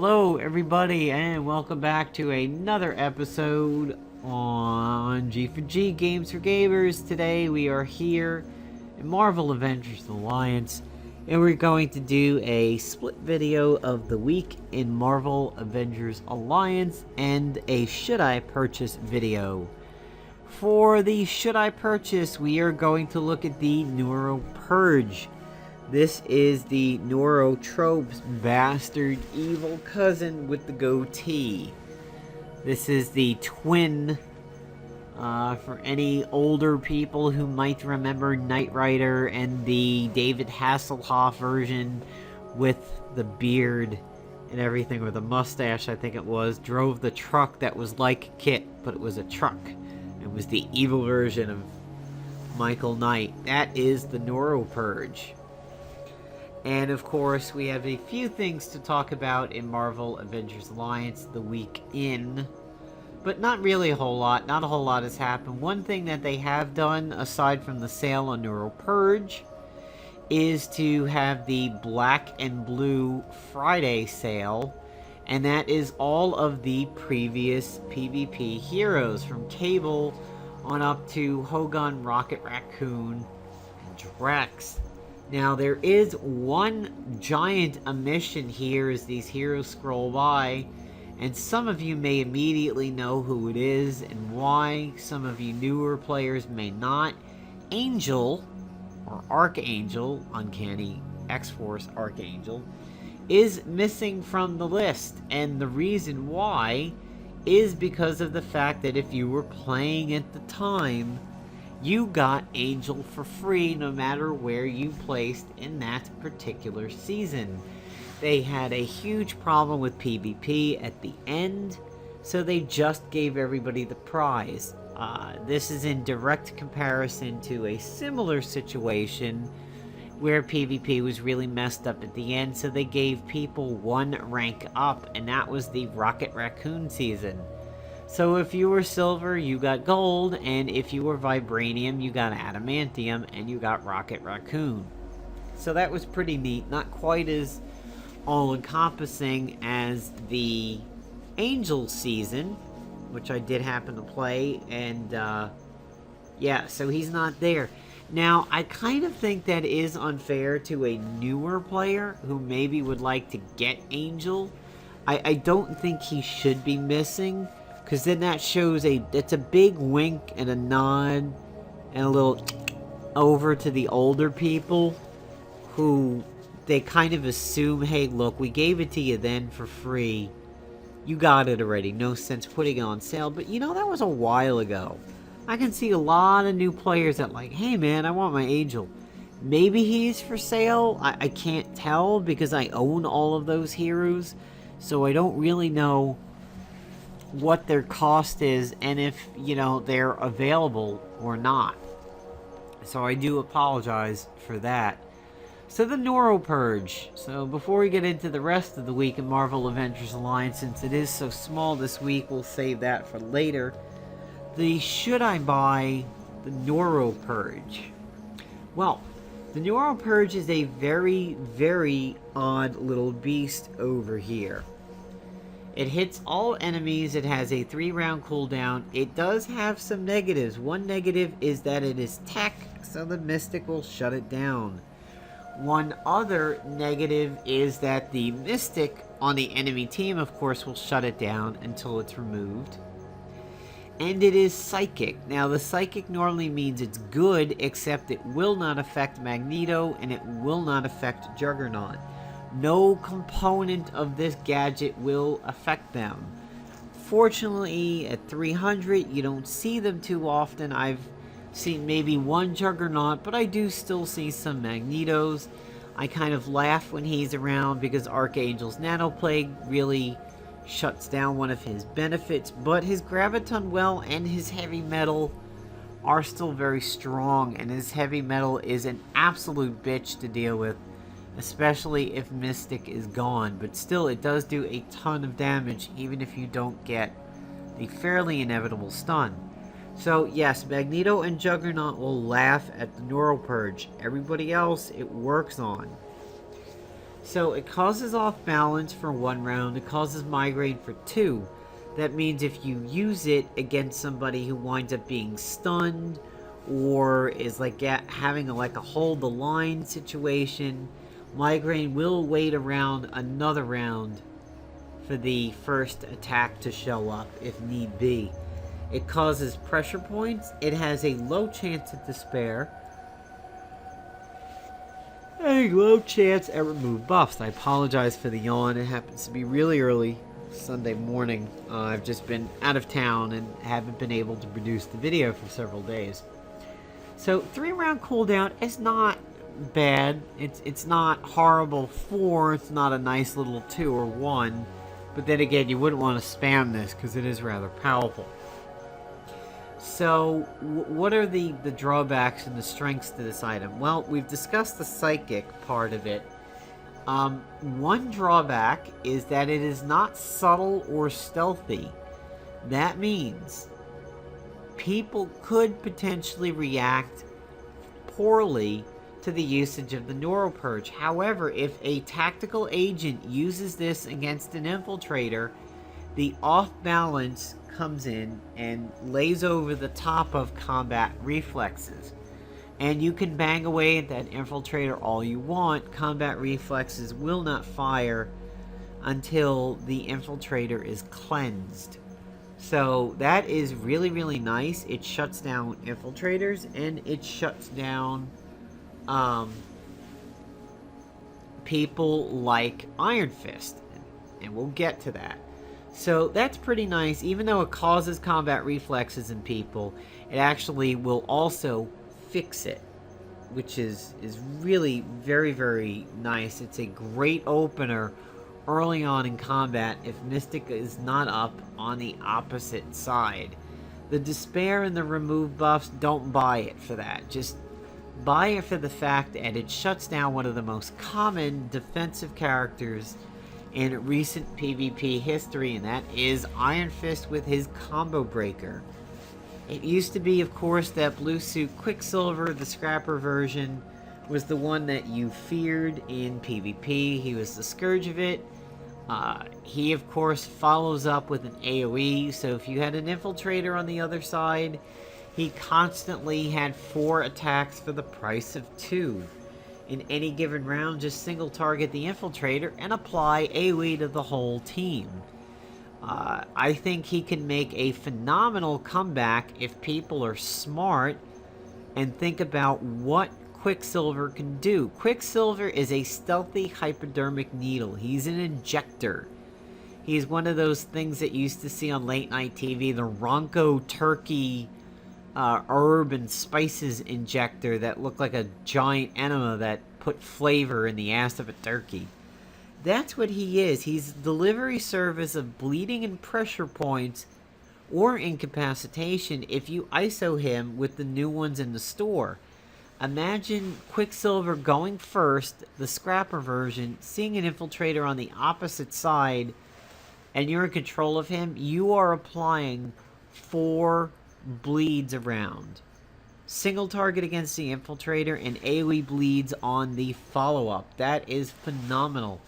Hello everybody and welcome back to another episode on G4G Games for Gamers. Today we are here in Marvel Avengers Alliance and we're going to do a split video of the week in Marvel Avengers Alliance and a Should I Purchase video. For the Should I Purchase, we are going to look at the Neuropurge. This is the Trope's bastard evil cousin with the goatee. This is the twin, for any older people who might remember Knight Rider and the David Hasselhoff version with the beard and everything, with a mustache I think it was, drove the truck that was like Kit, but it was a truck. It was the evil version of Michael Knight. That is the Neuropurge. And of course, we have a few things to talk about in Marvel Avengers Alliance the week in. But not really a whole lot. Not a whole lot has happened. One thing that they have done, aside from the sale on Neuropurge, is to have the Black and Blue Friday sale. And that is all of the previous PvP heroes, from Cable on up to Hogun, Rocket Raccoon, and Drax. Now, there is one giant omission here as these heroes scroll by, and some of you may immediately know who it is and why. Some of you newer players may not. Angel, or Archangel, Uncanny X-Force Archangel, is missing from the list, and the reason why is because of the fact that if you were playing at the time, you got Angel for free no matter where you placed in that particular season. They had a huge problem with PvP at the end, so they just gave everybody the prize. This is in direct comparison to a similar situation where PvP was really messed up at the end, so they gave people one rank up, and that was the Rocket Raccoon season. So if you were silver, you got gold, and if you were vibranium, you got adamantium, and you got Rocket Raccoon. So that was pretty neat. Not quite as all-encompassing as the Angel season, which I did happen to play, and yeah, so he's not there. Now, I kind of think that is unfair to a newer player who maybe would like to get Angel. I don't think he should be missing, because then that shows it's a big wink and a nod and a little over to the older people who they kind of assume, hey, look, we gave it to you then for free. You got it already. No sense putting it on sale. But, you know, that was a while ago. I can see a lot of new players that like, hey, man, I want my Angel. Maybe he's for sale. I can't tell because I own all of those heroes. So I don't really know what their cost is and if, you know, they're available or not. So I do apologize for that. So the Neuropurge. So before we get into the rest of the week in Marvel Avengers Alliance, since it is so small this week, we'll save that for later. The Should I Buy the Neuropurge? Well, the Neuropurge is a very, very odd little beast over here. It hits all enemies. It has a 3-round cooldown. It does have some negatives. One negative is that it is tech, so the Mystic will shut it down. One other negative is that the Mystic on the enemy team, of course, will shut it down until it's removed. And it is Psychic. Now, the Psychic normally means it's good, except it will not affect Magneto, and it will not affect Juggernaut. No component of this gadget will affect them. Fortunately, at 300, you don't see them too often. I've seen maybe one Juggernaut, but I do still see some Magnetos. I kind of laugh when he's around because Archangel's Nanoplague really shuts down one of his benefits, but his Graviton Well and his Heavy Metal are still very strong, and his Heavy Metal is an absolute bitch to deal with, especially if Mystic is gone, but still it does do a ton of damage even if you don't get the fairly inevitable stun. So yes, Magneto and Juggernaut will laugh at the Neuropurge. Everybody else it works on. So it causes off balance for 1 round, it causes migraine for 2. That means if you use it against somebody who winds up being stunned, or is like having like a hold the line situation, migraine will wait around another round for the first attack to show up if need be. It causes pressure points, it has a low chance at despair, a low chance at remove buffs. I apologize for the yawn, it happens to be really early Sunday morning. I've just been out of town and haven't been able to produce the video for several days. So 3 round cooldown is not bad. It's not horrible 4, it's not a nice little 2 or 1. But then again, you wouldn't want to spam this because it is rather powerful. So what are the drawbacks and the strengths to this item? Well, we've discussed the psychic part of it. One drawback is that it is not subtle or stealthy. That means people could potentially react poorly to the usage of the Neuropurge. However, if a tactical agent uses this against an infiltrator, the off balance comes in and lays over the top of combat reflexes. And you can bang away at that infiltrator all you want. Combat reflexes will not fire until the infiltrator is cleansed. So that is really, really nice. It shuts down infiltrators and it shuts down people like Iron Fist. And we'll get to that. So that's pretty nice. Even though it causes combat reflexes in people, it actually will also fix it, which is really very, very nice. It's a great opener early on in combat if Mystic is not up on the opposite side. The despair and the remove buffs, don't buy it for that. Just buy it for the fact that it shuts down one of the most common defensive characters in recent PvP history, and that is Iron Fist with his combo breaker. It used to be, of course, that blue suit Quicksilver, the scrapper version, was the one that you feared in PvP. He was the scourge of it. He, of course, follows up with an AoE, so if you had an infiltrator on the other side, he constantly had 4 attacks for the price of 2. In any given round, just single target the infiltrator and apply AoE to the whole team. I think he can make a phenomenal comeback if people are smart and think about what Quicksilver can do. Quicksilver is a stealthy hypodermic needle. He's an injector. He's one of those things that you used to see on late night TV, the Ronco turkey herb and spices injector that looked like a giant enema that put flavor in the ass of a turkey. That's what he is. He's a delivery service of bleeding and pressure points or incapacitation if you ISO him with the new ones in the store. Imagine Quicksilver going first, the scrapper version, seeing an infiltrator on the opposite side, and you're in control of him. You are applying 4 bleeds around. Single target against the infiltrator and AoE bleeds on the follow-up. That is phenomenal.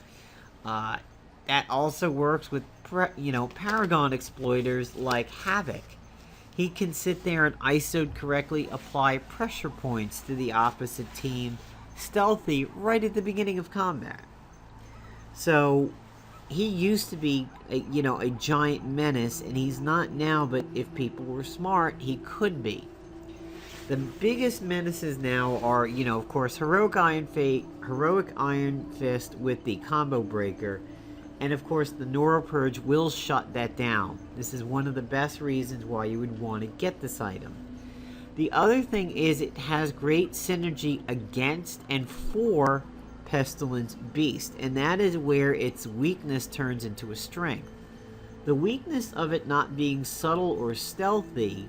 That also works with Paragon exploiters like Havoc. He can sit there and ISO'd correctly apply pressure points to the opposite team, stealthy, right at the beginning of combat. So he used to be a giant menace, and he's not now, but if people were smart, he could be. The biggest menaces now are, of course, Heroic Iron Fist with the combo breaker, and of course the Neuropurge will shut that down. This is one of the best reasons why you would want to get this item. The other thing is it has great synergy against and for Pestilence Beast, and that is where its weakness turns into a strength. The weakness of it not being subtle or stealthy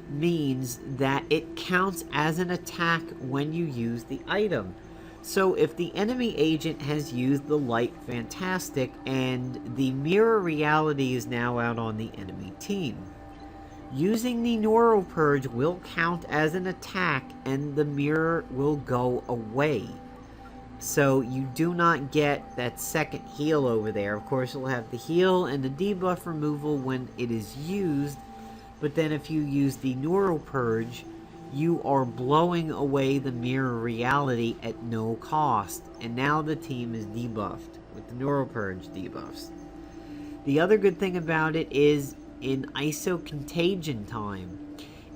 means that it counts as an attack when you use the item. So if the enemy agent has used the light fantastic and the mirror reality is now out on the enemy team, using the Neuropurge will count as an attack and the mirror will go away. So you do not get that second heal over there. Of course, you'll have the heal and the debuff removal when it is used, but then if you use the Neuropurge, you are blowing away the mirror reality at no cost. And now the team is debuffed with the Neuropurge debuffs. The other good thing about it is in ISO contagion time.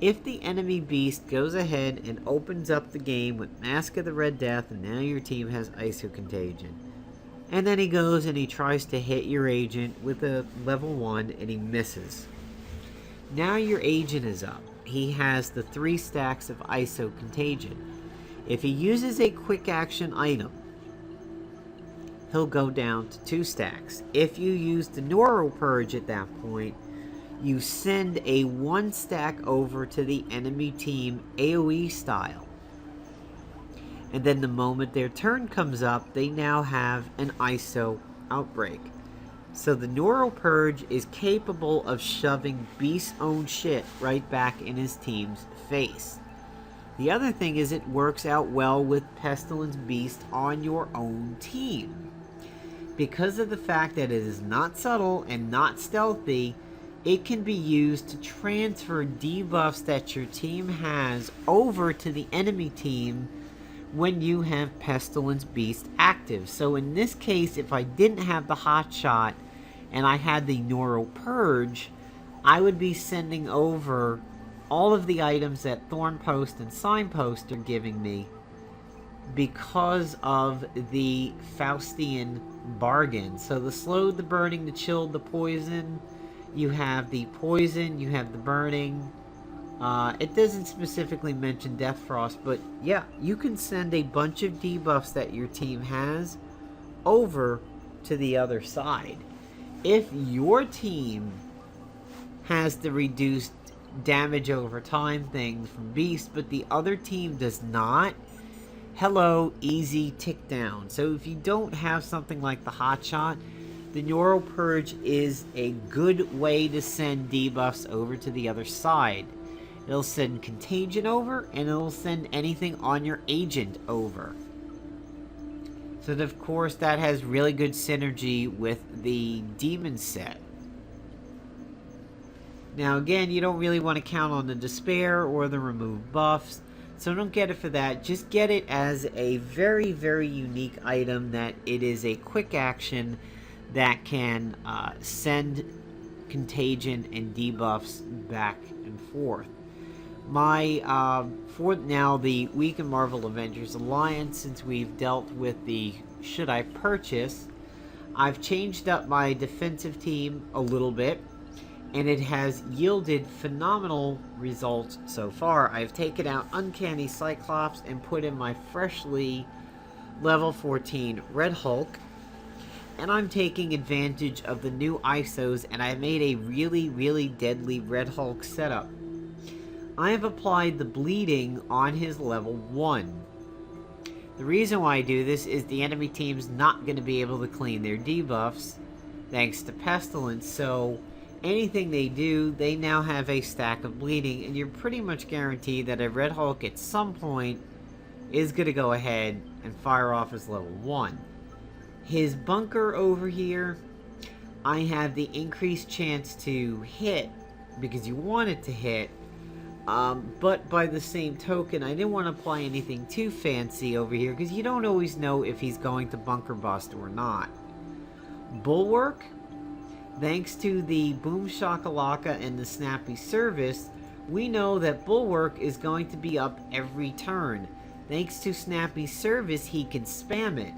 If the enemy beast goes ahead and opens up the game with Mask of the Red Death, and now your team has ISO contagion, and then he goes and he tries to hit your agent with a level 1 and he misses. Now your agent is up. He has the 3 stacks of ISO contagion. If he uses a quick action item, he'll go down to 2 stacks. If you use the Neuropurge at that point, you send a 1 stack over to the enemy team AoE style. And then the moment their turn comes up, they now have an ISO outbreak. So the Neuropurge is capable of shoving Beast's own shit right back in his team's face. The other thing is it works out well with Pestilence Beast on your own team. Because of the fact that it is not subtle and not stealthy, it can be used to transfer debuffs that your team has over to the enemy team when you have Pestilence Beast active. So in this case, if I didn't have the hotshot and I had the Neuropurge, I would be sending over all of the items that Thornpost and Signpost are giving me because of the Faustian bargain. So the slowed, the burning, the chilled, the poison. You have the poison, you have the burning. It doesn't specifically mention Death Frost, but yeah, you can send a bunch of debuffs that your team has over to the other side. If your team has the reduced damage over time thing from Beast, but the other team does not, hello, easy tick down. So if you don't have something like the hotshot, the Neuropurge is a good way to send debuffs over to the other side. It'll send Contagion over, and it'll send anything on your agent over. So of course that has really good synergy with the Demon set. Now again, you don't really want to count on the Despair or the Remove buffs, so don't get it for that. Just get it as a very, very unique item that it is a quick action that can send contagion and debuffs back and forth. For now, the Week in Marvel Avengers Alliance, since we've dealt with the should I purchase, I've changed up my defensive team a little bit, and it has yielded phenomenal results so far. I've taken out Uncanny Cyclops and put in my freshly level 14 Red Hulk, and I'm taking advantage of the new ISOs, and I made a really, really deadly Red Hulk setup. I have applied the bleeding on his level 1. The reason why I do this is the enemy team's not going to be able to clean their debuffs thanks to Pestilence, so anything they do, they now have a stack of bleeding, and you're pretty much guaranteed that a Red Hulk at some point is going to go ahead and fire off his level 1. His bunker over here, I have the increased chance to hit because you want it to hit, but by the same token, I didn't want to apply anything too fancy over here because you don't always know if he's going to bunker bust or not. Bulwark, thanks to the Boom Shakalaka and the Snappy Service, we know that Bulwark is going to be up every turn. Thanks to Snappy Service, he can spam it.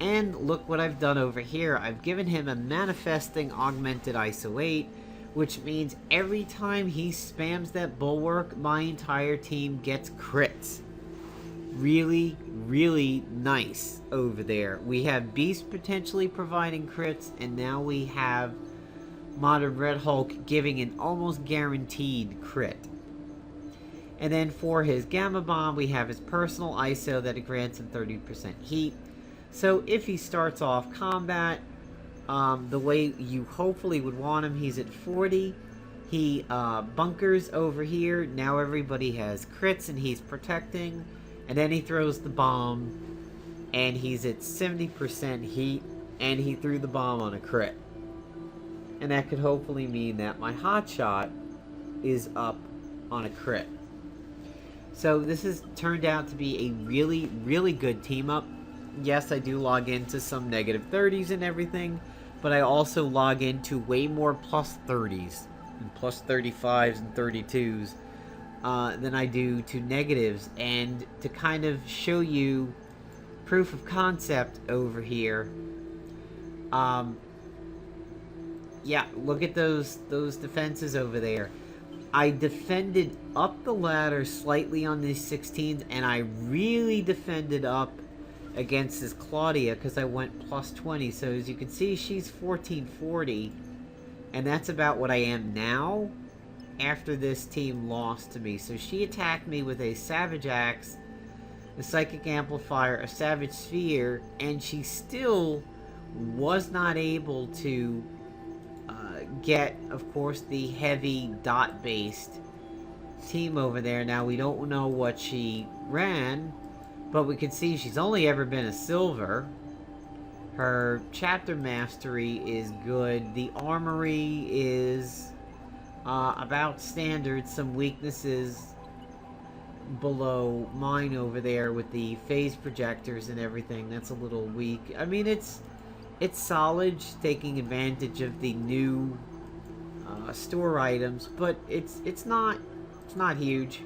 And look what I've done over here. I've given him a Manifesting Augmented ISO 8, which means every time he spams that Bulwark, my entire team gets crits. Really, really nice over there. We have Beast potentially providing crits, and now we have Modern Red Hulk giving an almost guaranteed crit. And then for his Gamma Bomb, we have his personal ISO that it grants him 30% heat. So if he starts off combat the way you hopefully would want him, he's at 40. He bunkers over here. Now everybody has crits and he's protecting. And then he throws the bomb. and he's at 70% heat, and he threw the bomb on a crit. And that could hopefully mean that my hotshot is up on a crit. So this has turned out to be a really, really good team up. Yes, I do log into some negative 30s and everything, but I also log into way more plus 30s and plus 35s and 32s than I do to negatives. And to kind of show you proof of concept over here, yeah, look at those defenses over there. I defended up the ladder slightly on these 16s, and I really defended up against this Claudia because I went plus 20. So as you can see, she's 1440, and that's about what I am now after this team lost to me. So she attacked me with a Savage Axe, a Psychic Amplifier, a Savage Sphere, and she still was not able to get, of course, the heavy dot-based team over there. Now, we don't know what she ran, but we can see she's only ever been a silver. Her chapter mastery is good. The armory is about standard. Some weaknesses below mine over there with the phase projectors and everything. That's a little weak. I mean, it's solid, taking advantage of the new store items, but it's not huge.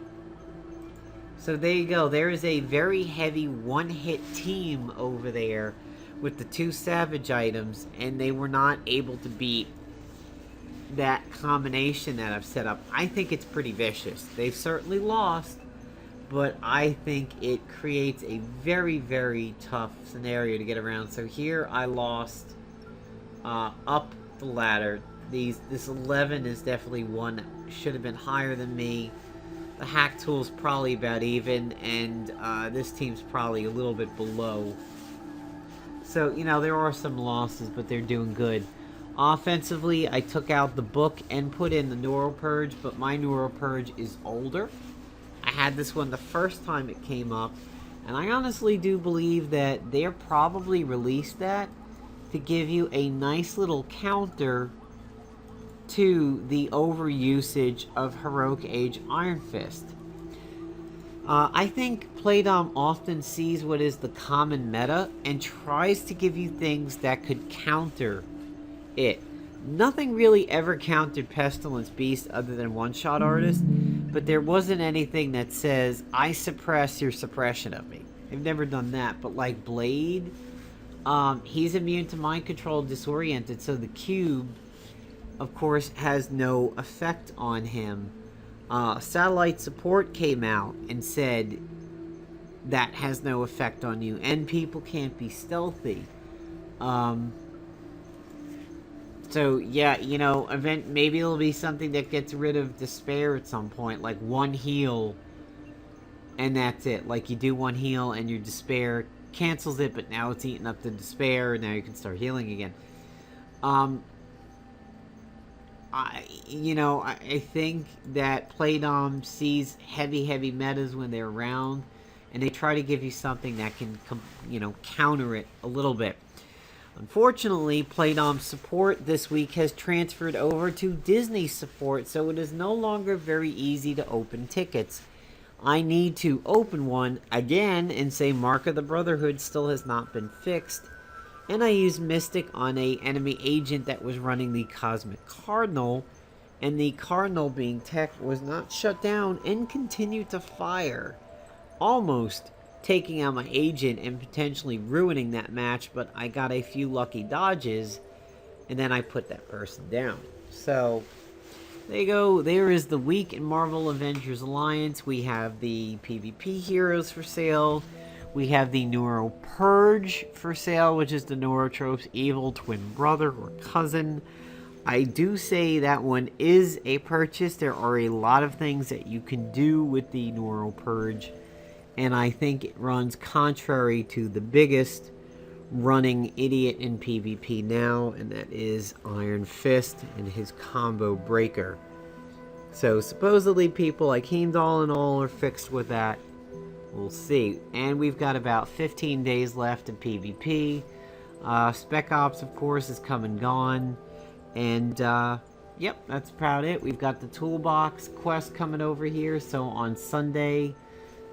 So there you go. There is a very heavy one-hit team over there with the 2 Savage items, and they were not able to beat that combination that I've set up. I think it's pretty vicious. They've certainly lost, but I think it creates a very, very tough scenario to get around. So here I lost up the ladder. This 11 is definitely one that should have been higher than me. The hack tool's probably about even, and this team's probably a little bit below. So, you know, there are some losses, but they're doing good. Offensively, I took out the book and put in the Neuropurge, but my Neuropurge is older. I had this one the first time it came up, and I honestly do believe that they're probably released that to give you a nice little counter to the overusage of Heroic Age Iron Fist. I think Playdom often sees what is the common meta and tries to give you things that could counter it. Nothing really ever countered Pestilence Beast other than One-Shot Artist, but there wasn't anything that says, I suppress your suppression of me. They've never done that, but like Blade, he's immune to mind control, disoriented, so the cube, of course, has no effect on him. Satellite Support came out and said that has no effect on you, and people can't be stealthy. So yeah, you know, maybe it'll be something that gets rid of despair at some point, like one heal, and that's it. Like you do one heal and your despair cancels it, but now it's eating up the despair, and now you can start healing again. I think that Playdom sees heavy metas when they're around, and they try to give you something that can, counter it a little bit. Unfortunately, Playdom's support this week has transferred over to Disney support, so it is no longer very easy to open tickets. I need to open one again and say Mark of the Brotherhood still has not been fixed. And I used Mystic on a enemy agent that was running the Cosmic Cardinal, and the Cardinal, being tech, was not shut down and continued to fire, almost taking out my agent and potentially ruining that match, but I got a few lucky dodges, and then I put that person down. So, there you go. There is the week in Marvel Avengers Alliance. We have the PvP heroes for sale. We have the Neuropurge for sale, which is the Neurotrope's evil twin brother or cousin. I do say that one is a purchase. There are a lot of things that you can do with the Neuropurge, and I think it runs contrary to the biggest running idiot in PvP now, and that is Iron Fist and his combo breaker. So supposedly people like Heimdall and all are fixed with that. We'll see. And we've got about 15 days left in PvP. Spec Ops, of course, is come and gone. And, yep, that's about it. We've got the toolbox quest coming over here. So on Sunday,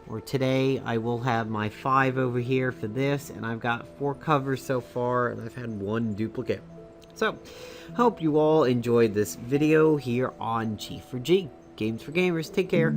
or today, I will have my 5 over here for this. And I've got 4 covers so far, and I've had 1 duplicate. So, hope you all enjoyed this video here on G4G. Games for Gamers. Take care.